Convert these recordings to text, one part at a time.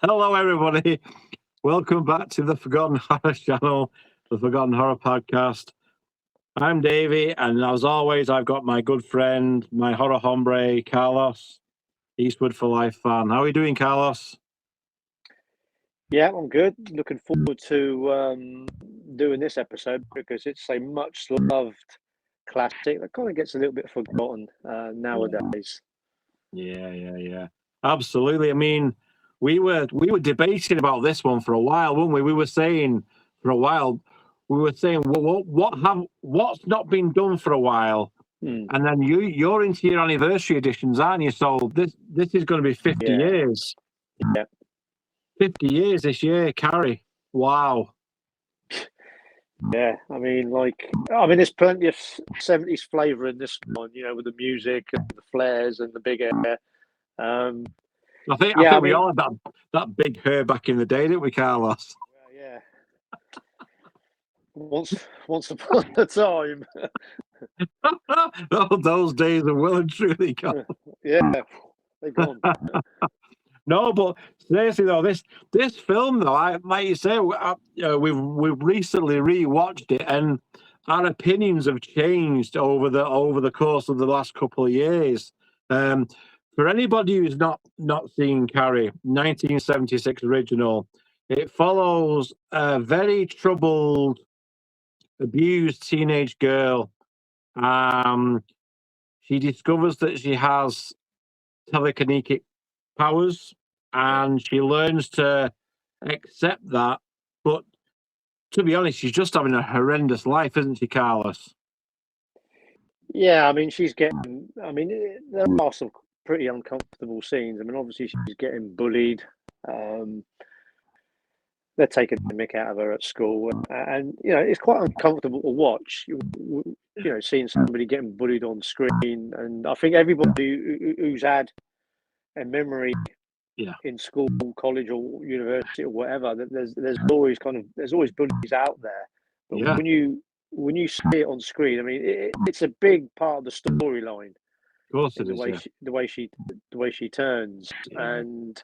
Hello, everybody. Welcome back to the Forgotten Horror Channel, the Forgotten Horror Podcast. I'm Davey, and as always, I've got my good friend, my horror hombre, Carlos, Eastwood for Life fan. How are you doing, Carlos? Yeah, I'm good. Looking forward to doing this episode because it's a much loved classic that kind of gets a little bit forgotten nowadays. Yeah. Absolutely. I mean, we were debating about this one for a while, weren't we? We were saying for a while, well, what's not been done for a while? And then you're into your anniversary editions, aren't you? So this is going to be 50 years. Yeah. 50 years this year, Carrie. Wow. Yeah, I mean, there's plenty of 70s flavour in this one, with the music and the flares and the big hair. I think we all had that big hair back in the day, didn't we, Carlos? Yeah. Once upon a time. Oh, those days are well and truly gone. Yeah, they're gone. No, but seriously though, this film though, like you say, we've recently rewatched it, and our opinions have changed over the course of the last couple of years. For anybody who's not seen Carrie, 1976 original, it follows a very troubled, abused teenage girl. She discovers that she has telekinetic powers, and she learns to accept that. But to be honest, she's just having a horrendous life, isn't she, Carlos? Yeah, I mean, there are some pretty uncomfortable scenes. I mean, obviously she's getting bullied. They're taking the mick out of her at school, and it's quite uncomfortable to watch. Seeing somebody getting bullied on screen, and I think everybody who's had a memory in school, college, or university, or whatever, there's always bullies out there. But when you see it on screen, I mean, it's a big part of the storyline. Of course, it is. The way she turns, and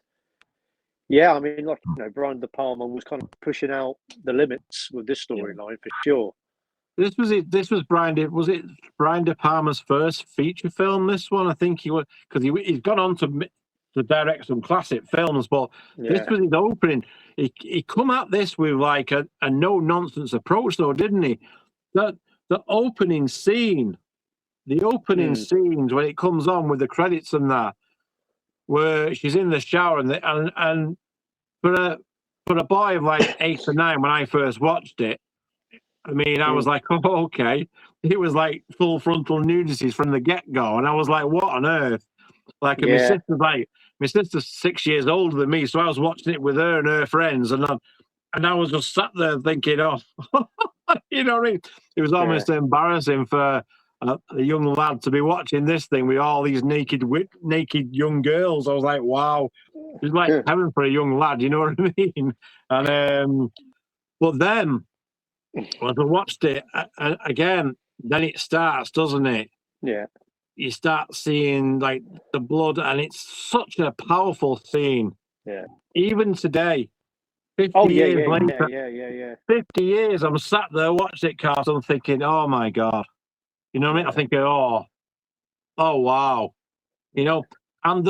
I mean, Brian De Palma was kind of pushing out the limits with this storyline for sure. This was Brian De Palma's first feature film. This one, I think he was, because he's gone on to direct some classic films, but this was his opening. He come at this with like a no nonsense approach, though, didn't he? The opening scene, scenes when it comes on with the credits and that, where she's in the shower and for a boy of like 8 or 9 when I first watched it, I mean, I was like, oh, okay. It was like full frontal nudity from the get-go, and I was like, what on earth? Like, my sister's 6 years older than me, so I was watching it with her and her friends, and I was just sat there thinking, oh, you know what I mean? It was almost embarrassing for a young lad to be watching this thing with all these naked young girls. I was like, wow, it was like heaven for a young lad, you know what I mean? And but then when I watched it again, then it starts, doesn't it? Yeah. You start seeing like the blood, and it's such a powerful scene. Yeah. Even today, 50 years later. Yeah. 50 years, I'm sat there watching it, Carson, thinking, oh my God. You know what I mean? I think, oh wow. And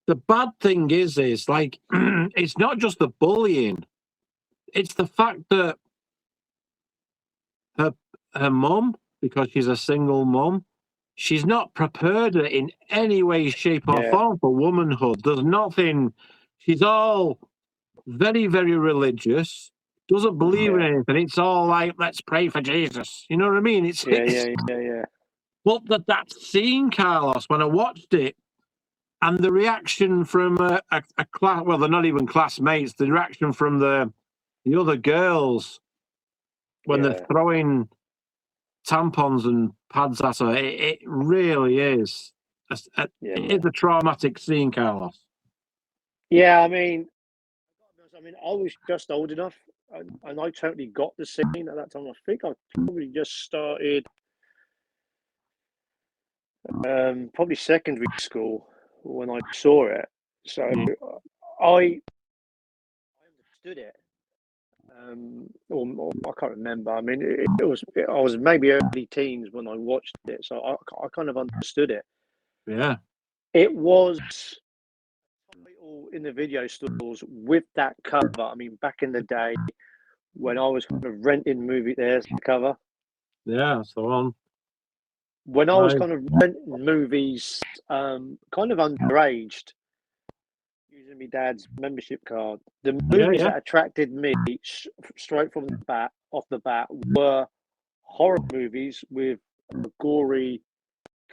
the bad thing is like, it's not just the bullying. It's the fact that her mum, because she's a single mum, she's not prepared in any way, shape, or form for womanhood. There's nothing. She's all very, very religious. Doesn't believe in anything. It's all like, let's pray for Jesus. You know what I mean? Yeah. But that scene, Carlos, when I watched it, and the reaction from a class, well, they're not even classmates, the reaction from the other girls when they're throwing tampons and pads at her, it really is. It is a traumatic scene, Carlos. Yeah, I mean, I was just old enough, and I totally got the scene at that time. I think I probably just started probably secondary school when I saw it. So I understood it. Or I can't remember. I mean, I was maybe early teens when I watched it, so I kind of understood it. Yeah. It was title in the video stores with that cover. I mean, back in the day when I was kind of renting movie, there's the cover. Yeah, that's the one. When I was kind of renting movies, kind of underaged, using my dad's membership card, the movies that attracted me straight from the bat, off the bat, were horror movies with a gory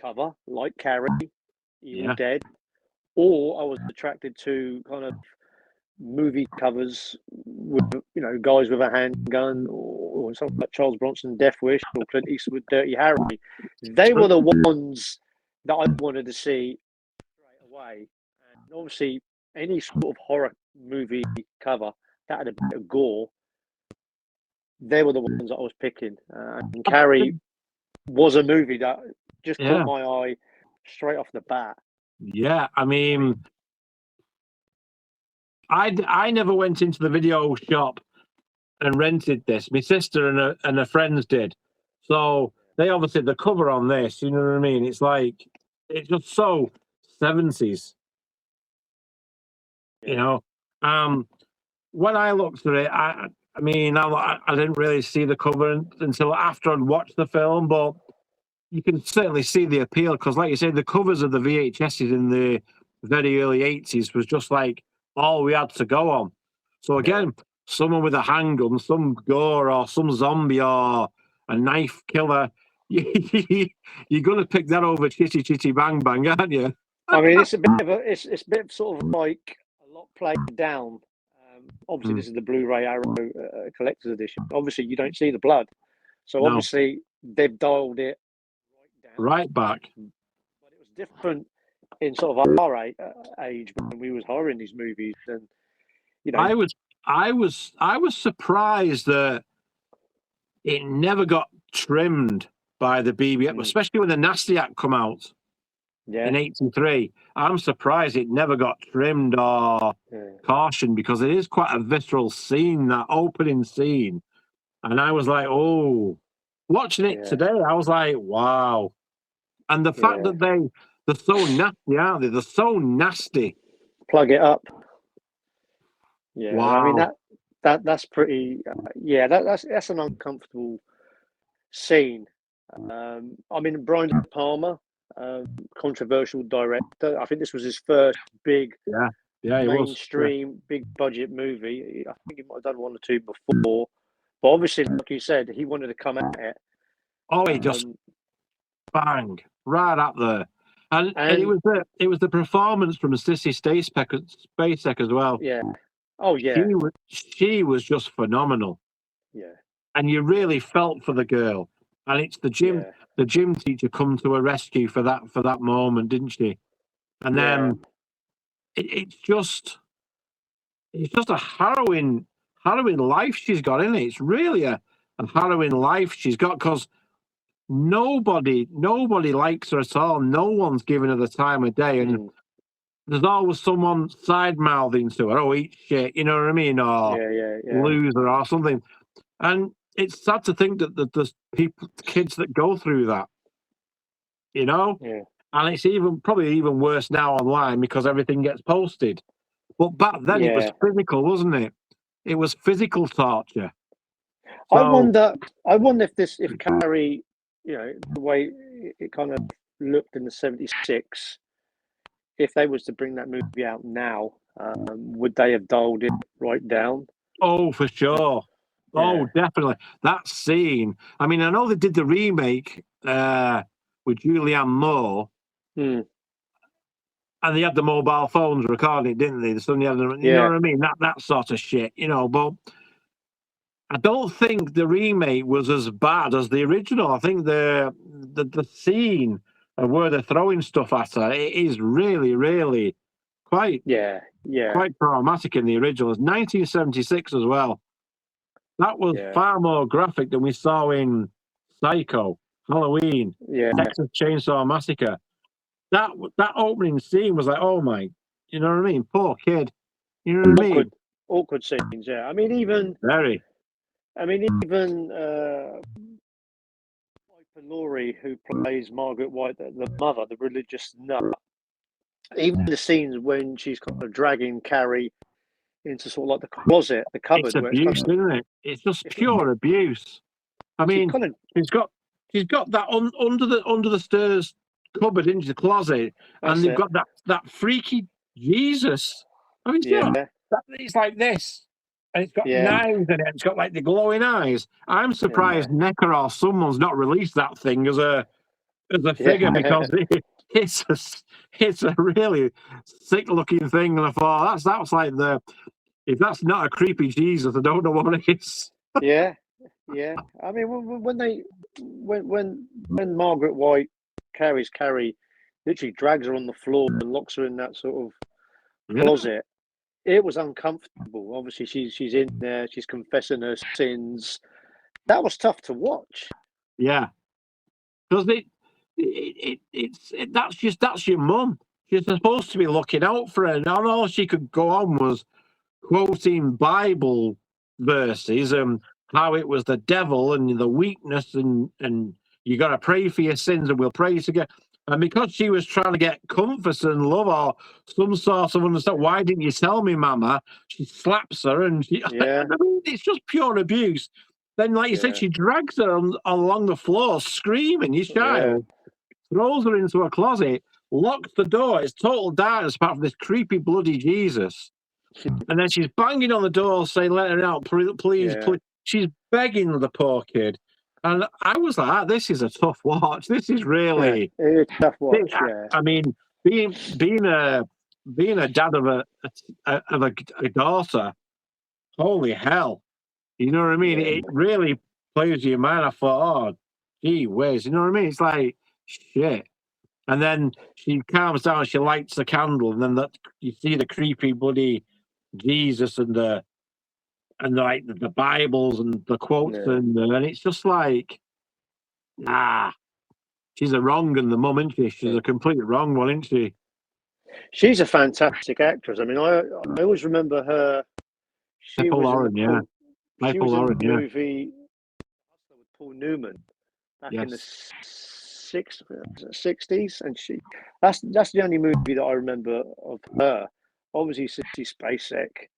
cover, like Carrie, Evil Dead, or I was attracted to kind of movie covers with, you know, guys with a handgun, or something like Charles Bronson, Death Wish, or Clint Eastwood, Dirty Harry. They were the ones that I wanted to see straight away. And obviously, any sort of horror movie cover that had a bit of gore, they were the ones that I was picking. And Carrie was a movie that just caught my eye straight off the bat. Yeah, I mean, I never went into the video shop and rented this. My sister and her friends did. So they obviously the cover on this, you know what I mean? It's like it's just so 70s. You know. When I looked at it, I mean, I didn't really see the cover until after I'd watched the film, but you can certainly see the appeal because, like you said, the covers of the VHSs in the very early 80s was just like all we had to go on. So again, someone with a handgun, some gore, or some zombie, or a knife killer, you're going to pick that over Chitty Chitty Bang Bang, aren't you? I mean, it's a bit of it's a bit sort of like a lot played down. Obviously, this is the Blu-ray Arrow collector's edition. Obviously, you don't see the blood, so obviously they've dialed it right back. But it was different in sort of our age when we was horroring these movies, and you know, I was surprised that it never got trimmed by the BBF, especially when the Nasty Act come out in '83. I'm surprised it never got trimmed or cautioned because it is quite a visceral scene, that opening scene. And I was like, oh, watching it today, I was like, wow. And the fact that they're so nasty, aren't they? They're so nasty. Plug it up. Yeah, wow. I mean that's pretty. That's an uncomfortable scene. I mean, Brian De Palma, controversial director. I think this was his first big, mainstream, big budget movie. I think he might have done one or two before, but obviously, like you said, he wanted to come at it. Oh, he just bang right up there, and it was the performance from Sissy Spacek as well. Yeah. Oh yeah. She was just phenomenal. Yeah. And you really felt for the girl. And it's the gym teacher come to her rescue for that moment, didn't she? And then it's just a harrowing life she's got, isn't it? It's really a harrowing life she's got because nobody likes her at all. No one's giving her the time of day, and there's always someone side mouthing to her, "Oh, eat shit," you know what I mean, or loser or something. And it's sad to think that there's kids that go through that, you know. Yeah. And it's probably even worse now online because everything gets posted. But back then it was physical, wasn't it? It was physical torture. So, I wonder if Carrie, you know, the way it kind of looked in the '76, if they was to bring that movie out now, would they have dialed it right down? Oh, for sure. Oh, definitely. That scene. I mean, I know they did the remake with Julianne Moore. And they had the mobile phones recording it, didn't they? The suddenly had you know what I mean? That sort of shit, you know. But I don't think the remake was as bad as the original. I think the scene of where they're throwing stuff at her, it is really, really quite traumatic in the original. It's 1976 as well. That was far more graphic than we saw in Psycho, Halloween, Texas Chainsaw Massacre. That opening scene was like, oh my You know what I mean? Poor kid. You know what I mean? Awkward scenes. Yeah, I mean even Laurie, who plays Margaret White, the mother, the religious nut. Even the scenes when she's kind of dragging Carrie into sort of like the closet, the cupboard, it's where abuse, isn't it? It's just pure abuse. I mean, she's got that under the stairs cupboard into the closet, and they've got that freaky Jesus. I mean, it's like this, and it's got knives in it. It's got like the glowing eyes. I'm surprised Necker or someone's not released that thing as a figure because it's a really sick looking thing. And I thought that's like if that's not a creepy Jesus, I don't know what it is. Yeah. I mean, when Margaret White carries Carrie, literally drags her on the floor and locks her in that sort of closet, it was uncomfortable. Obviously, she's in there, she's confessing her sins. That was tough to watch. Yeah, because that's your mum. She's supposed to be looking out for her, and all she could go on was quoting Bible verses and how it was the devil and the weakness and you got to pray for your sins and we'll pray together. And because she was trying to get comfort and love or some sort of understand, why didn't you tell me, Mama? She slaps her and I mean, it's just pure abuse. Then, like you said, she drags her along the floor, screaming, your child, throws her into a closet, locks the door. It's total darkness apart from this creepy, bloody Jesus. And then she's banging on the door saying, let her out, please. She's begging the poor kid. And I was like, this is a tough watch. This is really a tough watch. I mean, being a dad of a daughter, holy hell. You know what I mean? It really plays your mind. I thought, oh, gee whiz. You know what I mean? It's like, shit. And then she calms down, she lights the candle, and then you see the creepy bloody Jesus and the Bibles and the quotes and it's just like, she's a wrong and the mum, isn't she? She's a complete wrong one, isn't she? She's a fantastic actress. I mean, I always remember her. She was in the movie with Paul Newman back in the 60s, and that's the only movie that I remember of her. Obviously, Sissy Spacek,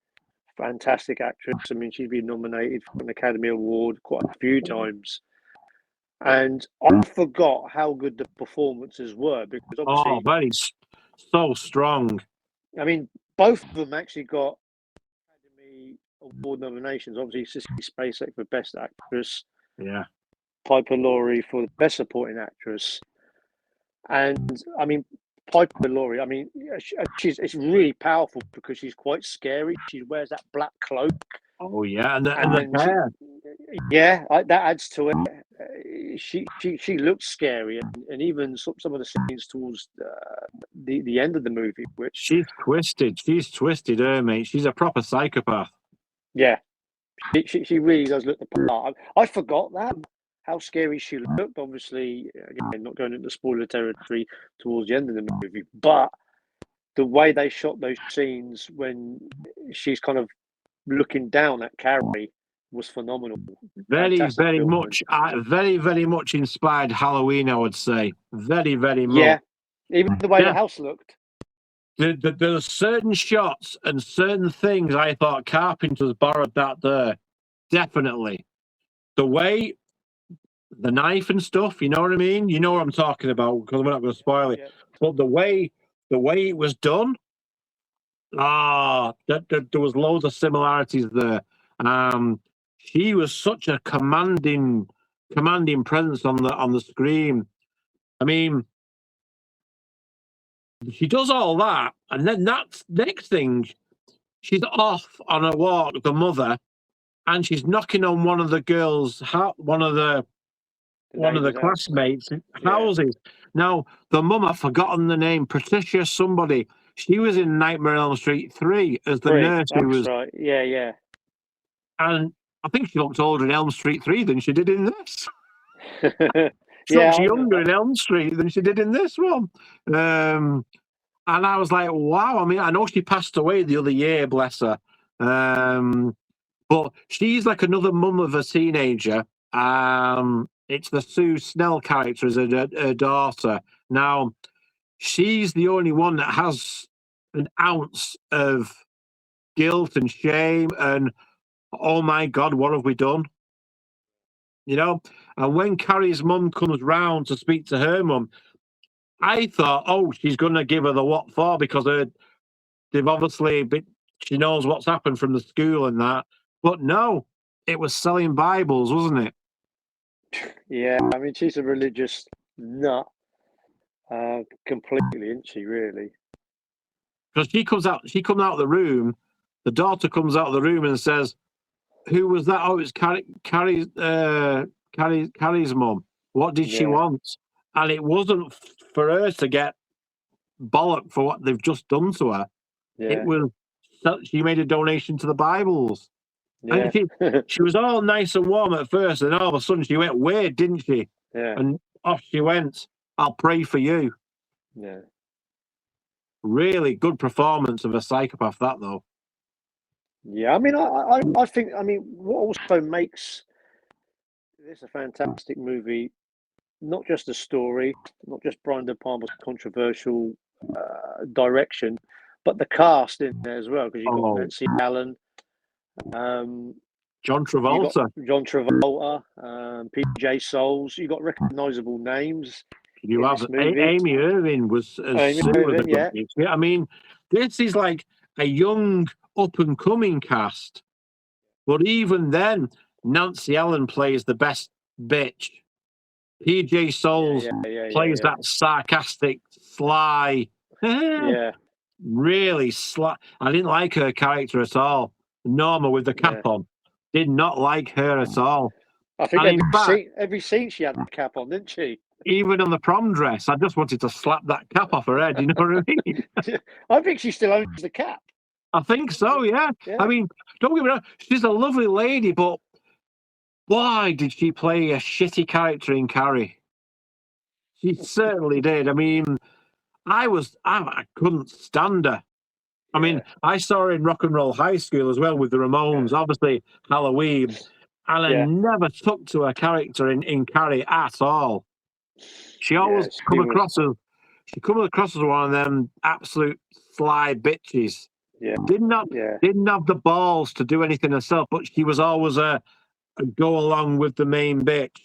fantastic actress. I mean, she's been nominated for an Academy Award quite a few times. And I forgot how good the performances were because obviously, so strong. I mean, both of them actually got Academy Award nominations. Obviously, Sissy Spacek for Best Actress. Yeah. Piper Laurie for the Best Supporting Actress. And I mean, Piper Laurie, I mean, it's really powerful because she's quite scary. She wears that black cloak. Oh yeah, and the hair. That adds to it. She looks scary, and even some of the scenes towards the end of the movie, which she's twisted, her mate. She's a proper psychopath. Yeah, she really does look the part. I forgot that. How scary she looked. Obviously, again, not going into spoiler territory towards the end of the movie, but the way they shot those scenes when she's kind of looking down at Carrie was phenomenal. Very much inspired Halloween, I would say. Very much. Yeah, even the way the house looked. There are certain shots and certain things I thought Carpenter's borrowed that there. Definitely. The way the knife and stuff, you know what I mean? You know what I'm talking about because we're not going to spoil it. Yeah. But the way it was done, there was loads of similarities there. She was such a commanding presence on the screen. I mean, she does all that, and then that's next thing. She's off on a walk, the mother, and she's knocking on one of the girls' one of the classmates' houses. Now, the mum, I've forgotten the name, Patricia somebody. She was in Nightmare on Elm Street 3 as the nurse who was... right, yeah. And I think she looked older in Elm Street 3 than she did in this. She Yeah, looks younger in Elm Street than she did in this one. And I was like, wow. I mean, I know she passed away the other year, bless her. But she's like another mum of a teenager. It's the Sue Snell character as her daughter. Now, she's the only one that has an ounce of guilt and shame and, oh my God, what have we done? You know? And when Carrie's mum comes round to speak to her mum, I thought, oh, she's going to give her the what for because they've obviously she knows what's happened from the school and that. But no, it was selling Bibles, wasn't it? Yeah, I mean, she's a religious nut, completely, isn't she? Really? Because she comes out of the room. The daughter comes out of the room and says, "Who was that? Oh, it's Carrie's mum. What did she want?" And it wasn't for her to get bollocked for what they've just done to her. Yeah. It was she made a donation to the Bibles. Yeah. And she was all nice and warm at first, and all of a sudden she went weird, didn't she? Yeah. And off she went. I'll pray for you. Yeah. Really good performance of a psychopath, that though. Yeah, I mean, I think, I mean, what also makes this a fantastic movie, not just the story, not just Brian De Palma's controversial direction, but the cast in there as well, because you've got Nancy Allen, John Travolta, PJ Souls. You got recognisable names. You have Amy Irving was yeah. I mean, this is like a young up and coming cast, but even then, Nancy Allen plays the best bitch. PJ Souls plays that sarcastic, sly, really sly. I didn't like her character at all. Norma with the cap on, did not like her at all. I think every scene she had the cap on, didn't she? Even on the prom dress, I just wanted to slap that cap off her head. You know what I mean? I think she still owns the cap. I think so, yeah. I mean, don't get me wrong, she's a lovely lady, but why did she play a shitty character in Carrie? She certainly did. I mean, I couldn't stand her. I mean, I saw her in Rock and Roll High School as well with the Ramones, obviously Halloween, and I never took to her character in Carrie at all. She always come across as one of them absolute sly bitches. Yeah. Didn't have the balls to do anything herself, but she was always a go along with the main bitch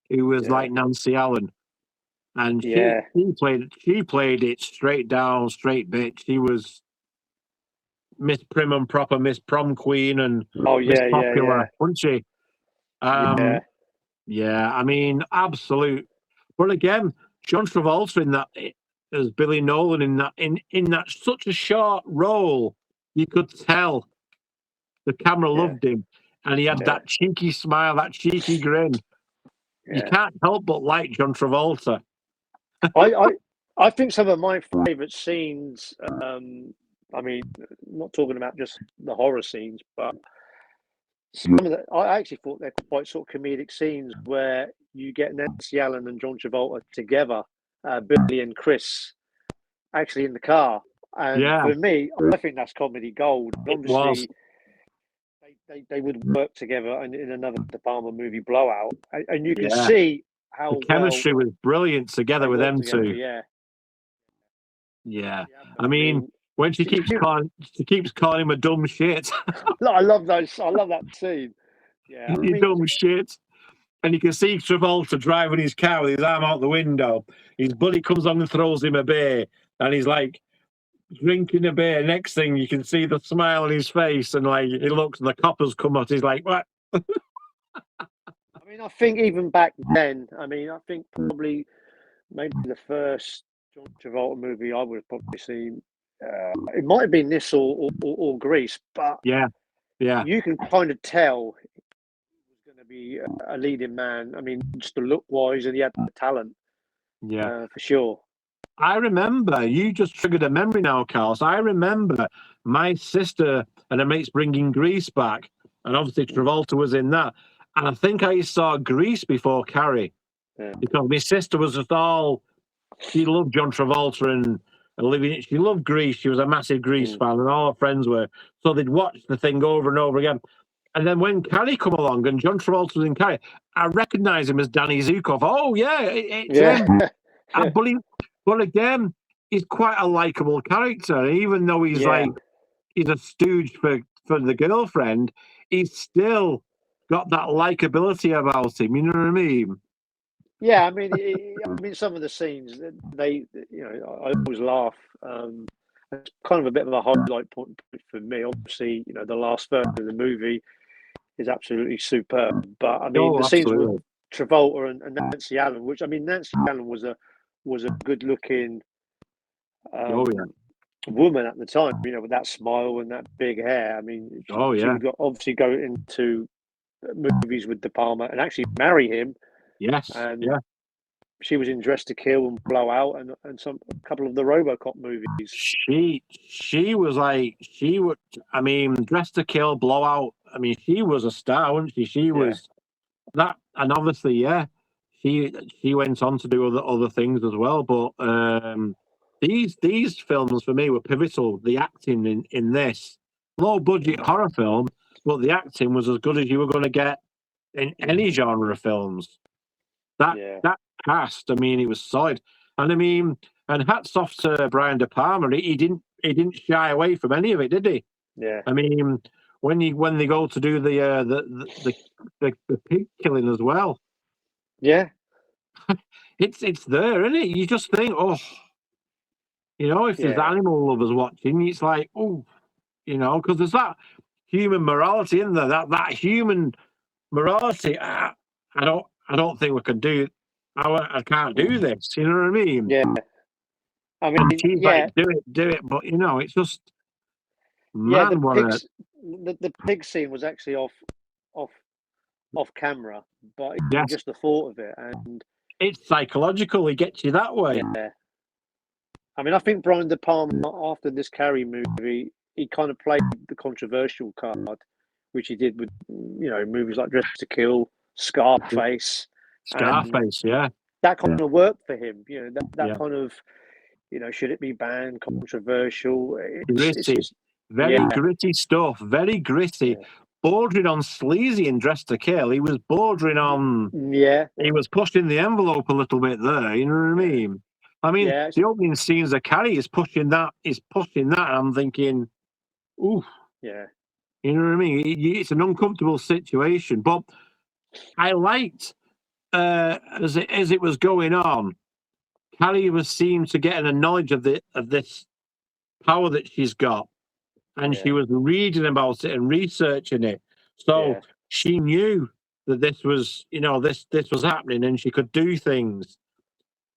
who was like Nancy Allen. And she played it straight down, straight bitch. She was Miss Prim and Proper, Miss Prom Queen, and Miss Popular, wasn't she? Yeah, I mean, absolute. But again, John Travolta in that as Billy Nolan in that such a short role, you could tell the camera loved him, and he had that cheeky smile, that cheeky grin. You can't help but like John Travolta. I think some of my favourite scenes. I mean, not talking about just the horror scenes, but some of I actually thought they're quite sort of comedic scenes where you get Nancy Allen and John Travolta together, Billy and Chris, actually in the car. And for me, I think that's comedy gold. Obviously, they would work together in another De Palma movie, Blowout, and you can see how the chemistry was brilliant together with them two. Yeah. I mean, when she keeps calling him a dumb shit. I love those. I love that scene. Yeah, you dumb shit. And you can see Travolta driving his car with his arm out the window. His buddy comes on and throws him a beer, and he's like drinking a beer. Next thing you can see the smile on his face, and like he looks, and the coppers come out. He's like, "What?" I mean, I think even back then, I think probably maybe the first John Travolta movie I would have probably seen. It might have been this or Grease, but you can kind of tell he was going to be a leading man. I mean, just the look wise, and he had the talent. Yeah, for sure. I remember, you just triggered a memory now, Carl. So I remember my sister and her mates bringing Grease back, and obviously Travolta was in that. And I think I saw Grease before Carrie, because my sister was just she loved John Travolta living. She loved Grease. She was a massive Grease fan, and all her friends were. So they'd watch the thing over and over again. And then when Carrie come along and John Travolta was in Carrie, I recognise him as Danny Zukoff. Oh yeah, it's him. But again, he's quite a likable character. Even though he's he's a stooge for the girlfriend, he's still got that likability about him. You know what I mean? Yeah, I mean, some of the scenes I always laugh. It's kind of a bit of a highlight point for me. Obviously, the last third of the movie is absolutely superb. But I mean, the scenes with Travolta and Nancy Allen, which Nancy Allen was a good looking woman at the time. With that smile and that big hair. I mean, she would obviously go into movies with De Palma and actually marry him. Yes. And she was in Dressed to Kill and Blowout and a couple of the RoboCop movies. She was Dressed to Kill, Blowout. I mean, she was a star, wasn't she? She was that, and obviously, she went on to do other things as well. But these films for me were pivotal. The acting in this low budget horror film, but the acting was as good as you were going to get in any genre of films. That cast, it was solid, and hats off to Brian De Palma. He didn't shy away from any of it, did he? Yeah. When they go to do the pig killing as well. Yeah. it's there, isn't it? You just think, if there's animal lovers watching, it's like, because there's that human morality in there. That human morality. I don't think we can do. I can't do this. You know what I mean? Yeah. She's like, do it, but it's just man. The pig scene was actually off camera, but just the thought of it, and it's psychological. It gets you that way. Yeah. I think Brian De Palma, after this Carrie movie, he kind of played the controversial card, which he did with movies like Dressed to Kill, Scarface. That kind of worked for him. That kind of, should it be banned? Controversial. Very gritty stuff. Very gritty. Yeah. Bordering on sleazy in Dressed to Kill. He was bordering on. Yeah. He was pushing the envelope a little bit there. You know what I mean? The opening scenes of Carrie is pushing that. And I'm thinking, ooh. Yeah. You know what I mean? It's an uncomfortable situation, but I liked as it was going on. Carrie seemed to get a knowledge of this power that she's got, and she was reading about it and researching it. So she knew that this was, this was happening, and she could do things.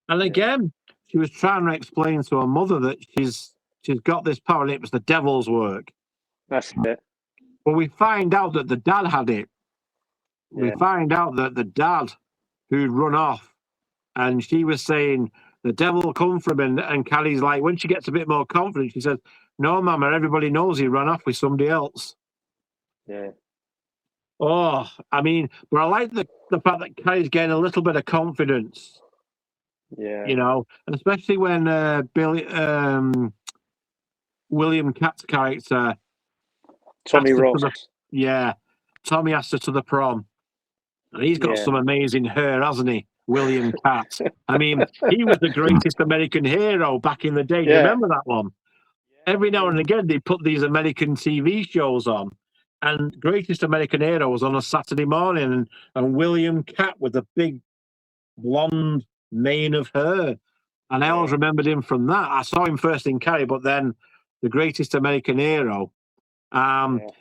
And again, she was trying to explain to her mother that she's got this power, and it was the devil's work. That's it. But we find out that the dad had it. We find out that the dad who'd run off, and she was saying, the devil will come from him. And Carrie's like, when she gets a bit more confident, she says, no, Mama, everybody knows he ran off with somebody else. Yeah. Oh, but I like the fact that Carrie's getting a little bit of confidence. Yeah. And especially when William Katt's character, Tommy Ross. Tommy asked her to the prom. And he's got some amazing hair, hasn't he? William Katt. He was the greatest American hero back in the day. Do you remember that one? Every now and again, they put these American TV shows on, and Greatest American Hero was on a Saturday morning, and William Katt with a big blonde mane of hair. And I always remembered him from that. I saw him first in Carrie, but then the Greatest American Hero.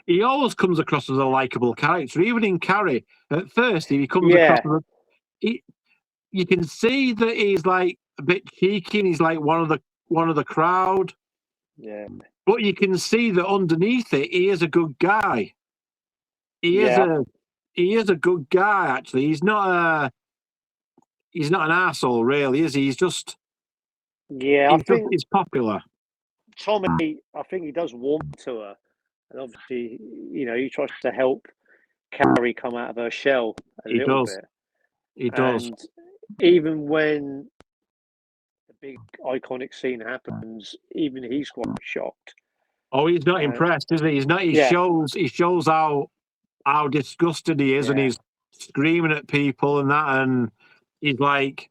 He always comes across as a likable character, even in Carrie. At first, he comes across as you can see that he's like a bit cheeky, and he's like one of the crowd. Yeah. But you can see that underneath it, he is a good guy. He is a good guy. Actually, he's not an arsehole, really, is he? He's just he's popular. Tommy, I think he does warm to her, and obviously, he tries to help Carrie come out of her shell a little bit. He does. And even when the big iconic scene happens, even he's quite shocked. Oh, he's not impressed, is he? He's not. He shows how disgusted he is, and he's screaming at people and that, and he's like,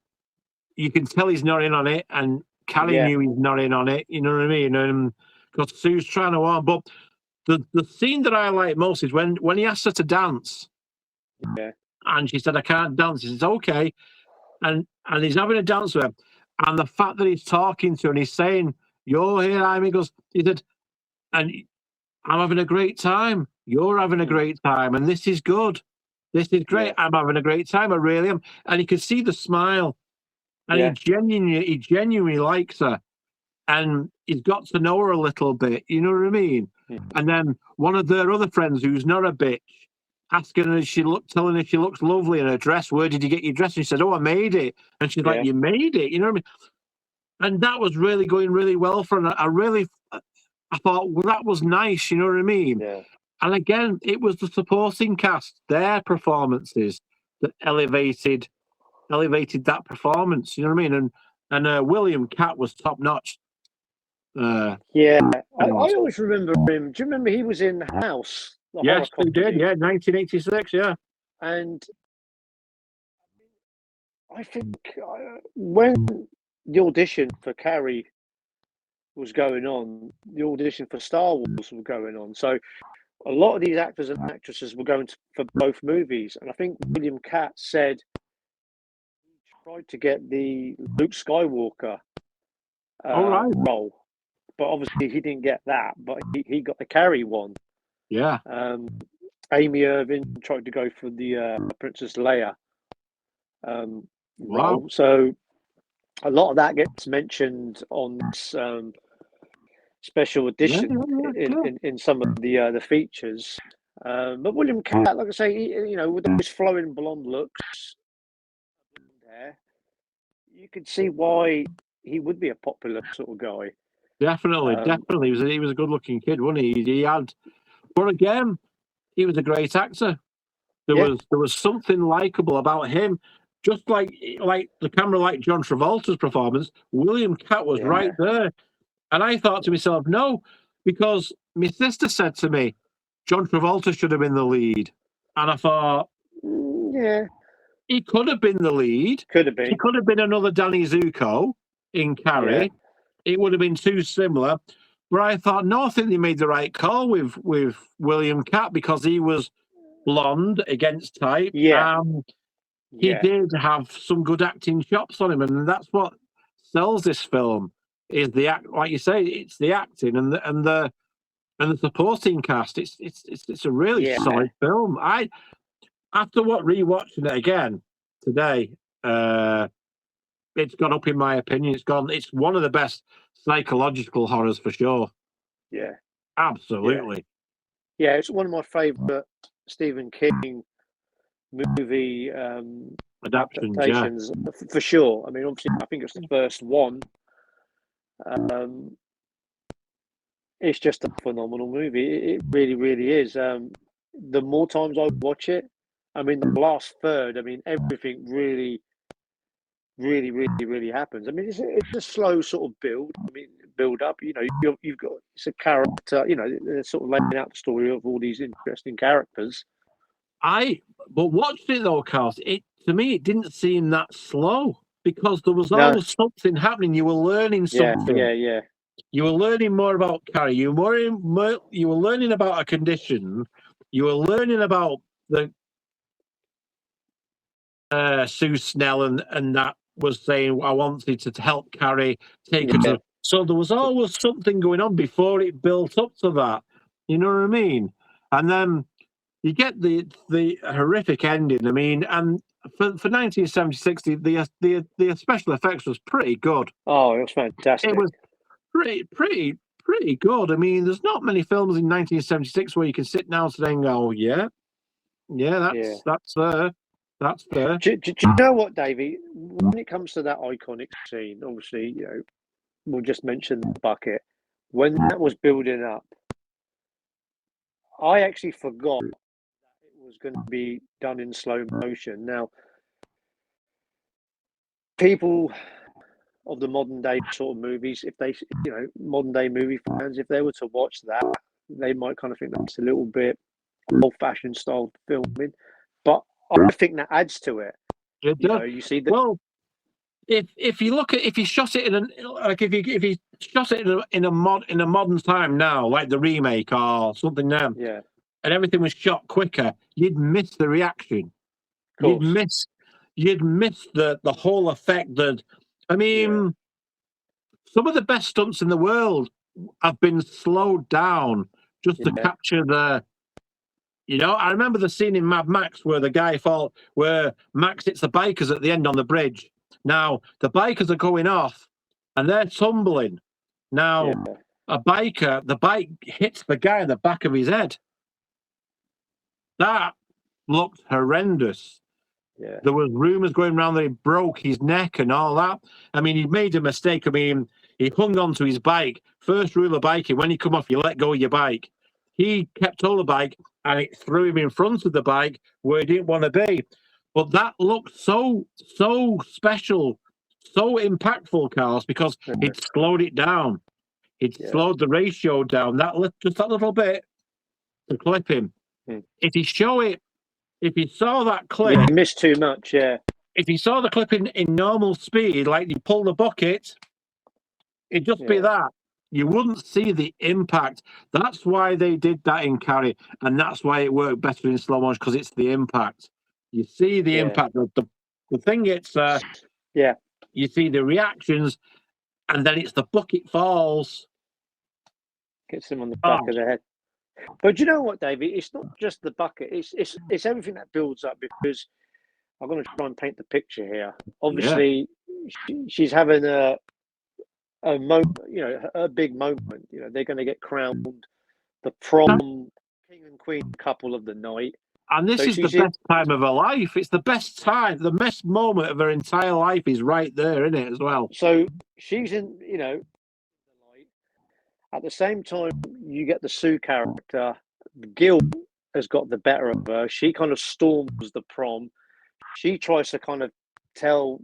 you can tell he's not in on it, and Carrie knew he's not in on it. You know what I mean? And because Sue's trying to warn, but the scene that I like most is when he asks her to dance. Yeah. And she said, I can't dance. He says, okay. And he's having a dance with her. And the fact that he's talking to her and he's saying, you're here, he said, and I'm having a great time. You're having a great time. And this is good. This is great. Yeah. I'm having a great time. I really am. And you can see the smile. And he genuinely likes her. And he's got to know her a little bit. You know what I mean? Mm. And then one of their other friends who's not a bitch, asking her, telling her she looks lovely in her dress. Where did you get your dress? And she said, oh, I made it. And she's like, you made it? You know what I mean? And that was really going really well for her. I thought, well, that was nice. You know what I mean? Yeah. And again, it was the supporting cast, their performances that elevated that performance. You know what I mean? And William Catt was top notch. I always remember him. Do you remember he was in House? Yes, he did. Yeah, 1986. Yeah. And I think when the audition for Carrie was going on, the audition for Star Wars was going on. So a lot of these actors and actresses were going for both movies. And I think William Catt said he tried to get the Luke Skywalker role. But obviously he didn't get that. But he got the Carrie one. Yeah. Amy Irving tried to go for the Princess Leia role. So a lot of that gets mentioned on this special edition in some of the features. But William Catt, like I say, with those flowing blonde looks, you could see why he would be a popular sort of guy. Definitely. He was a good-looking kid, wasn't he? But again, he was a great actor. There was something likable about him. Just like the camera, like John Travolta's performance, William Catt was right there. And I thought to myself, no, because my sister said to me, John Travolta should have been the lead. And I thought, he could have been the lead. Could have been. He could have been another Danny Zuko in Carrie. Yeah. It would have been too similar. But I thought, no, I think they made the right call with William Catt because he was blonde against type. Yeah. He did have some good acting chops on him, and that's what sells this film. Is the act, like you say, it's the acting and the supporting cast. It's a really solid film. After rewatching it again today, it's gone up in my opinion. It's one of the best psychological horrors for sure. Yeah, absolutely. Yeah, it's one of my favorite Stephen King movie adaptations for sure. I mean, obviously, I think it's the first one. It's just a phenomenal movie. It really, really is. The more times I watch it, I mean, the last third, I mean, everything really, really, really, really happens. I mean, it's a slow sort of build. I mean, build up. You've got it's a character. They're sort of laying out the story of all these interesting characters. But watching it though, Carl, to me it didn't seem that slow because there was always something happening. You were learning something. Yeah. You were learning more about Carrie. You were learning about a condition. You were learning about the Sue Snell and that was saying I wanted to help Carrie take her to. So there was always something going on before it built up to that. You know what I mean? And then you get the horrific ending. I mean, and for 1976, the special effects was pretty good. Oh, it was fantastic. It was pretty good. I mean, there's not many films in 1976 where you can sit down today and go, that's there. That's there. Do you know what, Davey? When it comes to that iconic scene, obviously, we'll just mention the bucket. When that was building up, I actually forgot that it was going to be done in slow motion. Now, people of the modern day sort of movies, if they, modern day movie fans, if they were to watch that, they might kind of think that's a little bit old-fashioned style filming. But I think that adds to it. It does. You see the if you look at, if you shot it if you shot it in a modern time now, like the remake or something now, and everything was shot quicker, you'd miss the reaction. You'd miss the whole effect. That, I mean, some of the best stunts in the world have been slowed down just to capture the. I remember the scene in Mad Max where Max hits the bikers at the end on the bridge. Now, the bikers are going off and they're tumbling. Now, the bike hits the guy in the back of his head. That looked horrendous. Yeah. There was rumours going around that he broke his neck and all that. I mean, he made a mistake. I mean, he hung onto his bike. First rule of biking, when you come off, you let go of your bike. He kept hold of the bike and it threw him in front of the bike where he didn't want to be. But that looked so special, so impactful, Carlos, because it slowed it down. It slowed the ratio down. Just that little bit to clip him. If you saw that clip, you missed too much. Yeah. If you saw the clip in normal speed, like you pull the bucket, it'd just be that. You wouldn't see the impact. That's why they did that in Carrie, and that's why it worked better in slow motion, because it's the impact. You see the impact. The thing it's you see the reactions, and then it's the bucket falls. Gets him on the back of the head. But you know what, David? It's not just the bucket. It's everything that builds up, because I'm going to try and paint the picture here. Obviously, she's having a moment, a big moment. They're going to get crowned the prom king and queen couple of the night. And this is the best time of her life. It's the best time. The best moment of her entire life is right there, isn't it, as well? So she's in, at the same time, you get the Sue character. Gil has got the better of her. She kind of storms the prom. She tries to kind of tell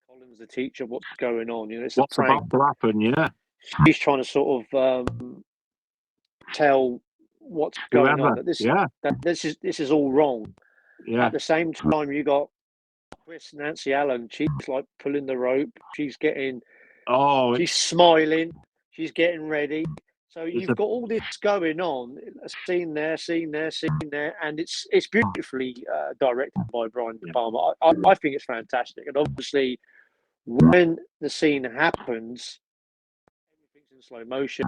Collins, the teacher, what's going on. It's what's about to happen, She's trying to sort of tell what's going on. That this is all wrong. Yeah. At the same time, you got Nancy Allen. She's like pulling the rope. She's getting. She's smiling. She's getting ready. So you've got all this going on. Scene there, and it's beautifully directed by Brian De Palma. I think it's fantastic. And obviously, when the scene happens, everything's in slow motion.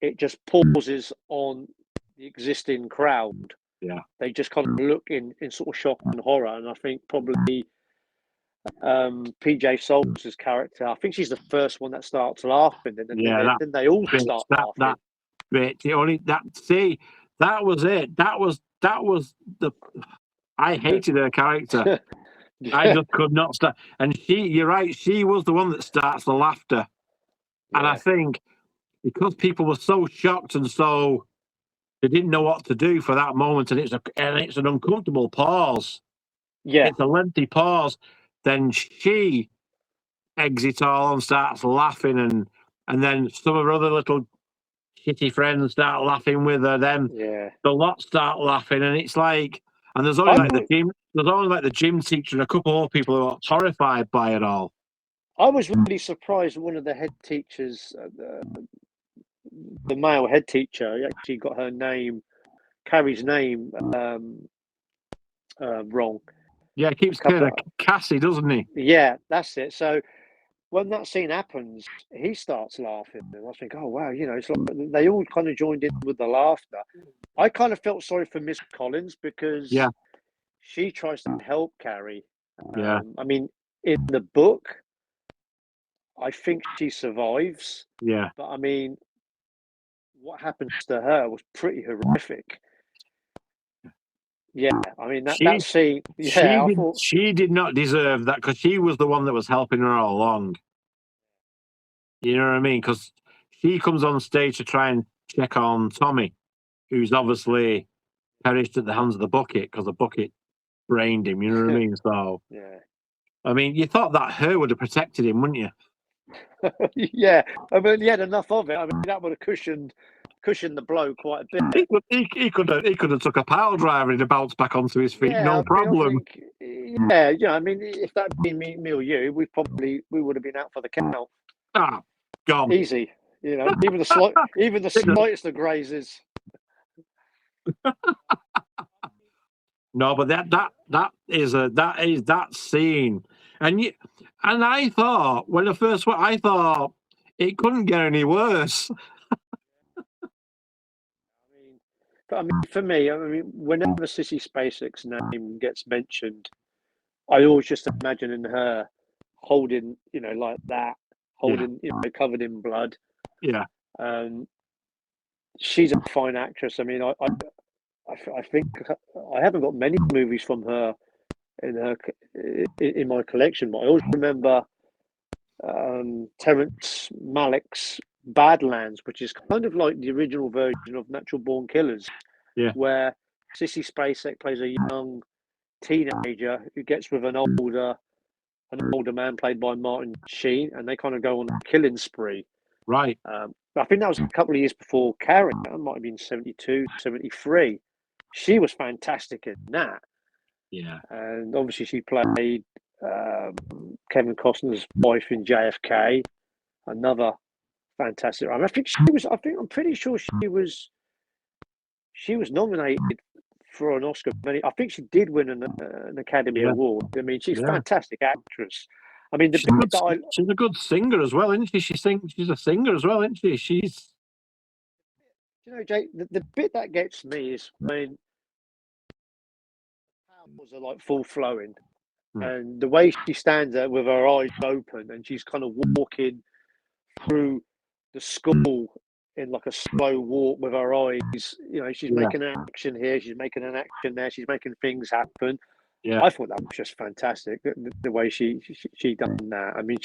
It just pauses on the existing crowd. Yeah, they just kind of look in sort of shock and horror. And I think probably PJ Souls' character, I think she's the first one that starts laughing, and then they all start laughing. That bit, that was it. That was the. I hated her character. I just could not start. And you're right, she was the one that starts the laughter. And I think because people were so shocked and so they didn't know what to do for that moment, and it's an uncomfortable pause. Yeah, it's a lengthy pause. Then she exits all and starts laughing, and then some of her other little shitty friends start laughing with her. Then the lot start laughing, and it's like, and there's only the gym teacher and a couple of people who are horrified by it all. I was really surprised one of the head teachers, the male head teacher, actually got her name, Carrie's name, wrong. Yeah, he keeps calling her Cassie, doesn't he? Yeah, that's it. So when that scene happens, he starts laughing, and I think, oh wow, it's like they all kind of joined in with the laughter. I kind of felt sorry for Miss Collins because she tries to help Carrie. I mean, in the book, I think she survives. Yeah, but I mean, what happens to her was pretty horrific. Yeah, I mean that scene. Yeah, she did not deserve that, because she was the one that was helping her all along. You know what I mean? Because she comes on stage to try and check on Tommy, who's obviously perished at the hands of the bucket because the bucket brained him. You know what I mean? So I mean, you thought that her would have protected him, wouldn't you? Yeah, I mean, he had enough of it. I mean, that would have cushioned the blow quite a bit. He could have took a pile driver and bounced back onto his feet, Yeah, no problem. I mean, if that'd been me or you, we would have been out for the count. Ah, gone. Easy, even the slightest of grazes. No, but that scene, and I thought when the first one, I thought it couldn't get any worse. I mean, for me, whenever Sissy Spacek's name gets mentioned, I always just imagine her holding, like that, covered in blood. Yeah. She's a fine actress. I mean, I think I haven't got many movies from her in my collection, but I always remember Terrence Malick's Badlands, which is kind of like the original version of Natural Born Killers, where Sissy Spacek plays a young teenager who gets with an older man played by Martin Sheen, and they kind of go on a killing spree. Right. I think that was a couple of years before Carrie. That might have been 72, 73. She was fantastic in that. Yeah. And obviously she played Kevin Costner's wife in JFK. Another fantastic. I think I'm pretty sure she was nominated for an Oscar. I think she did win an Academy Award. I mean, she's a fantastic actress. I mean, she's a good singer as well, isn't she? She's a singer as well, isn't she? She's. Jake, the bit that gets me is when powers are like full flowing, and the way she stands there with her eyes open, and she's kind of walking through the school in like a slow walk with her eyes. She's making an action here, she's making an action there, she's making things happen. Yeah, I thought that was just fantastic. The way she done that. I mean,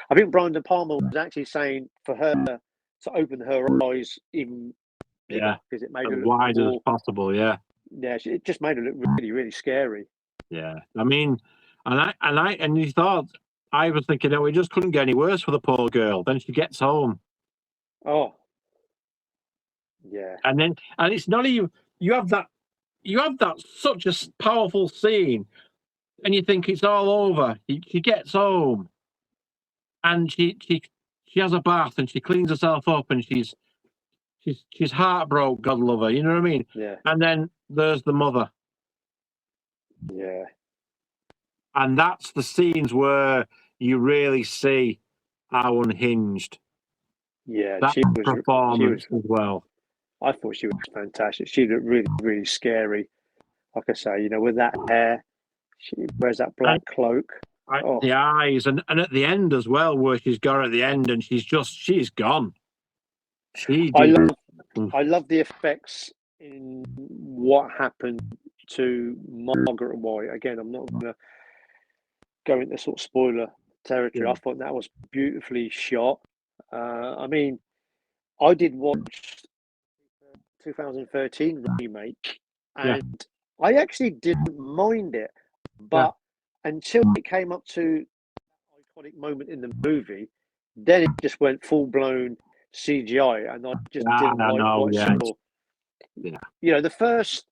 I think Brian De Palma was actually saying for her to open her eyes even bigger because it made her as look wide as possible. Yeah, it just made her look really, really scary. Yeah, I mean, and you thought I was thinking, it just couldn't get any worse for the poor girl. Then she gets home. Oh, yeah, and it's not even you have that such a powerful scene, and you think it's all over. She gets home, and she has a bath, and she cleans herself up, and she's heartbroken. God love her, you know what I mean? Yeah. And then there's the mother. Yeah. And that's the scenes where you really see how unhinged. Yeah, that performance as well. I thought she was fantastic. She looked really, really scary. Like I say, with that hair, she wears that black cloak. The eyes, and at the end as well, where she's got at the end, and she's gone. I love the effects in what happened to Margaret White. Again, I'm not going to go into sort of spoiler territory. Yeah. I thought that was beautifully shot. I mean, I did watch 2013 remake, and I actually didn't mind it, but until it came up to that iconic moment in the movie, then it just went full blown CGI, and I just didn't like what I saw. Yeah. The first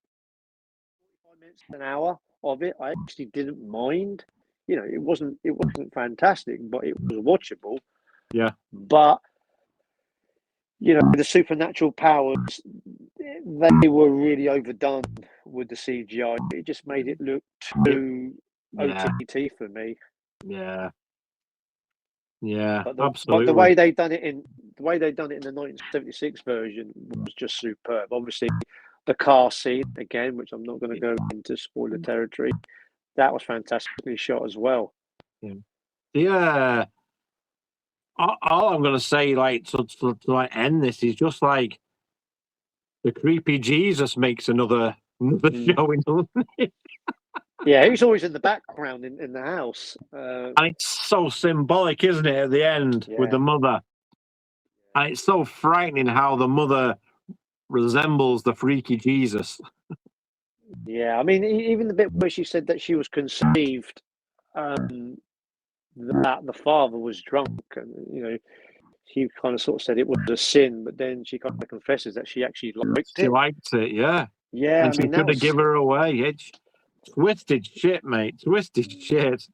45 minutes, an hour of it, I actually didn't mind. It wasn't fantastic, but it was watchable. Yeah. But the supernatural powers, they were really overdone with the CGI. It just made it look too OTT for me. Yeah. Yeah, absolutely. But the way they done it in the 1976 version was just superb. Obviously, the car scene again, which I'm not going to go into spoiler territory, that was fantastically shot as well. Yeah. All I'm going to say, to end this, is just like the creepy Jesus makes another showing. Yeah, he's always in the background in the house. And it's so symbolic, isn't it, at the end with the mother? And it's so frightening how the mother resembles the freaky Jesus. Yeah, I mean, even the bit where she said that she was conceived that the father was drunk, and she kind of sort of said it was a sin, but then she kind of confesses that she actually liked She it. liked it, yeah. Yeah, And she could have given her away. It's twisted shit, mate. Twisted shit.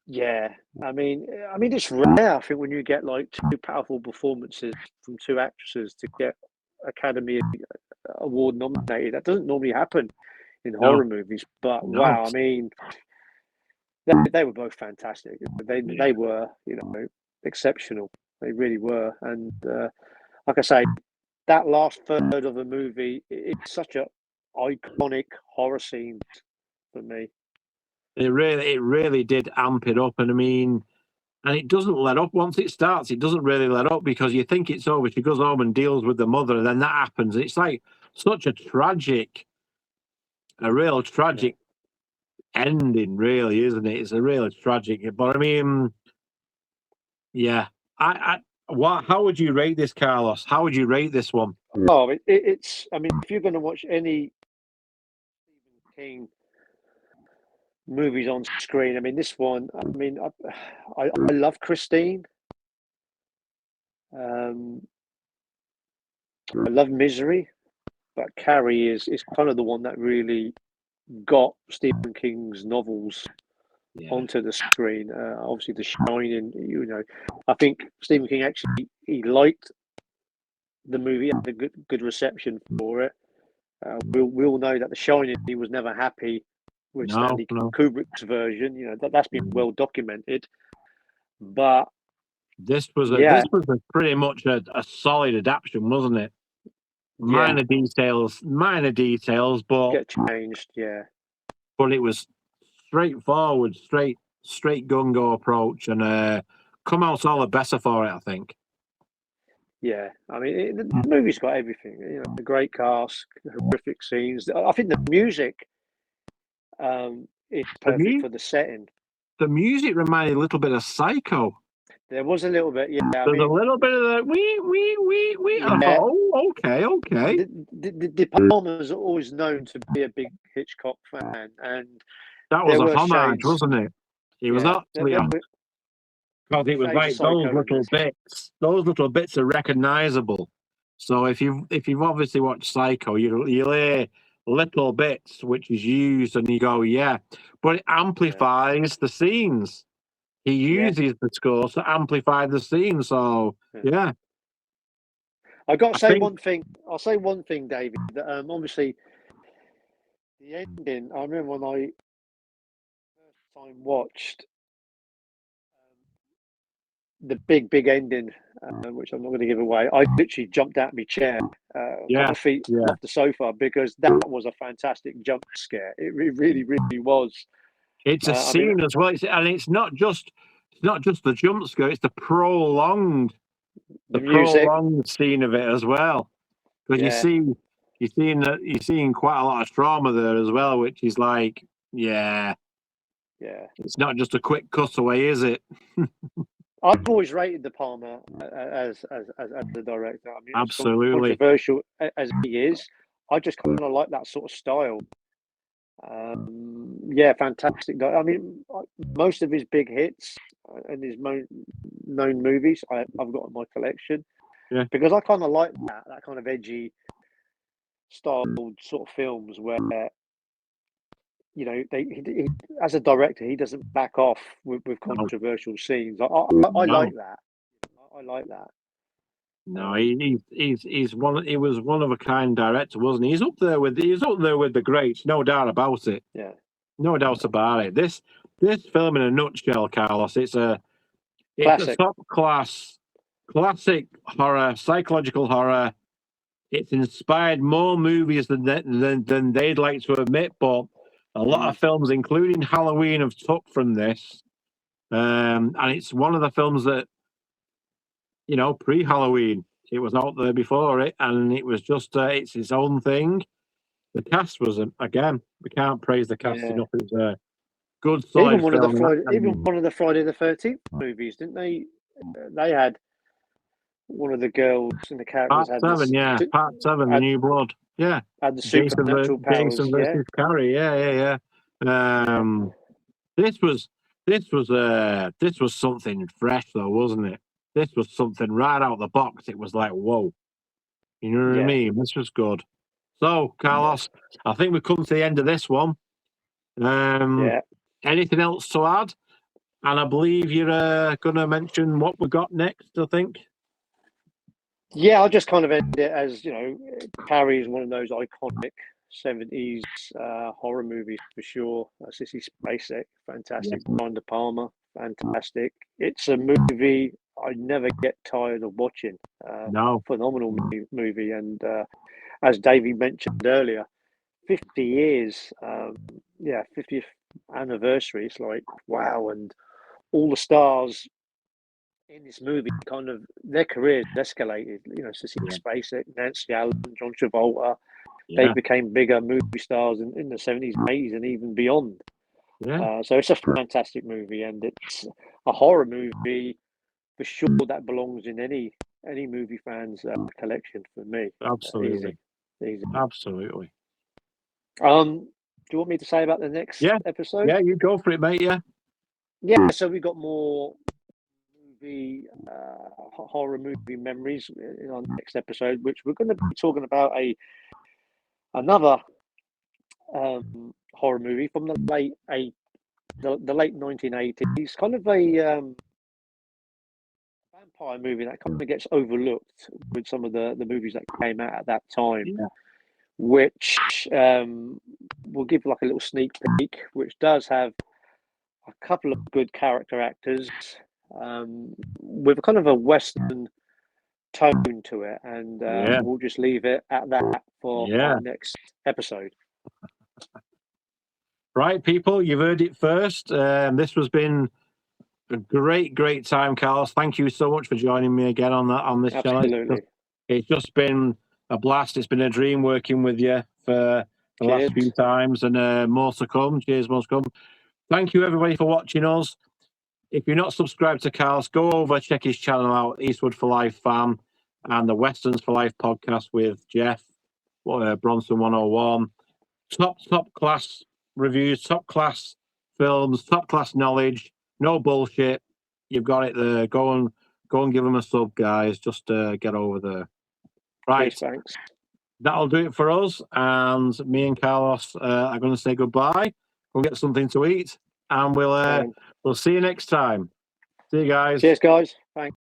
Yeah, I mean, it's rare. I think when you get like two powerful performances from two actresses to get Academy Award nominated, that doesn't normally happen in horror movies. But No. wow, I mean, they were both fantastic. They were, exceptional. They really were. And like I say, that last third of the movie, it's such a iconic horror scene for me. It really did amp it up, and I mean, and it doesn't let up once it starts. It doesn't really let up because you think it's over. She goes home and deals with the mother, and then that happens. It's like such a real tragic ending, really, isn't it? It's a real tragic. But I mean, yeah, how would you rate this, Carlos? How would you rate this one? Oh, it's. I mean, if you're going to watch any Stephen King movies on screen, I mean, this one. I mean, I love Christine. I love Misery, but Carrie is kind of the one that really got Stephen King's novels onto the screen. Obviously, The Shining. I think Stephen King actually he liked the movie, had a good reception for it. We all know that The Shining, he was never happy with Stanley Kubrick's version. That's been well documented. But this was pretty much a solid adaptation, wasn't it? Minor details, but get changed, yeah. But it was straightforward, straight gung-ho approach, and come out all the better for it, I think. Yeah, I mean, the movie's got everything. The great cast, horrific scenes. I think the music is perfect for the setting. The music reminded a little bit of Psycho. There was a little bit, yeah. There's a little bit of that wee. Yeah. I thought, okay. The Palma's always known to be a big Hitchcock fan, and that was a homage, wasn't it? It was actually because it was like those little bits are recognizable. So if you've obviously watched Psycho, you'll hear little bits which is used, and you go, yeah, but it amplifies the scenes. He uses the score to amplify the scene. So yeah. I got to say one thing. I'll say one thing, David. That obviously the ending. I remember when I first time watched the big ending, which I'm not going to give away. I literally jumped out of my chair, got my feet off the sofa, because that was a fantastic jump scare. It really was. It's a scene as well, and it's not just the jump scare; it's the prolonged scene of it as well. Because you're seeing quite a lot of trauma there as well, which is like, it's not just a quick cutaway, is it? I've always rated De Palma as the director. I mean, absolutely controversial as he is, I just kind of like that sort of style. Fantastic. I mean, most of his big hits and his known movies I've got in my collection. Yeah. Because I kind of like that kind of edgy style sort of films where he, as a director, he doesn't back off with controversial scenes. I like that. I like that. No, he's one. He was one of a kind director, wasn't he? He's up there with the greats, no doubt about it. Yeah, no doubt about it. This film in a nutshell, Carlos. It's a top class, classic horror, psychological horror. It's inspired more movies than they'd like to admit, but a lot of films, including Halloween, have took from this. And it's one of the films that, pre-Halloween, it was out there before it, and it was just, it's its own thing. The cast was, again, we can't praise the cast enough. It's a good, solid even film. One of the Friday the 13th movies, didn't they? They had one of the girls in the characters. Part 7, The New Blood. Yeah. Had the supernatural powers. Jason versus Carrie. Yeah. This was This was something fresh though, wasn't it? This was something right out the box. It was like, whoa. You know what I mean? This was good. So, Carlos, I think we've come to the end of this one. Anything else to add? And I believe you're going to mention what we got next, I think. Yeah, I'll just kind of end it as, Carrie is one of those iconic 70s horror movies for sure. Sissy Spacek, fantastic. Brian De Palma, fantastic. It's a movie I never get tired of watching. No. Phenomenal movie. And as Davey mentioned earlier, 50 years, 50th anniversary. It's like, wow. And all the stars in this movie, kind of their careers escalated. Sissy Spacek, Nancy Allen, John Travolta. They became bigger movie stars in the 70s, 80s, and even beyond. So it's a fantastic movie, and it's a horror movie for sure that belongs in any movie fan's collection for me. Absolutely. Easy. Absolutely. Do you want me to say about the next episode? Yeah, you go for it, mate. Yeah. So we got more horror movie memories in our next episode, which we're going to be talking about another horror movie from the late 1980s, kind of a vampire movie that kind of gets overlooked with some of the movies that came out at that time, which we'll give like a little sneak peek, which does have a couple of good character actors with kind of a Western tone to it, and we'll just leave it at that for our next episode. Right, people, you've heard it first. This has been a great time, Carlos. Thank you so much for joining me again on this channel. It's just been a blast. It's been a dream working with you for the last few times, and more to come. Cheers, more to come. Thank you, everybody, for watching us. If you're not subscribed to Carlos, go over, check his channel out, Eastwood for Life Fam, and the Westerns for Life podcast with Jeff, Bronson 101. Top class reviews, top class films, top class knowledge, no bullshit. You've got it there. Go and give them a sub, guys. Just get over there. Right. Cheers, thanks. That'll do it for us. And me and Carlos are going to say goodbye. We'll get something to eat, and we'll see you next time. See you guys. Cheers, guys. Thanks.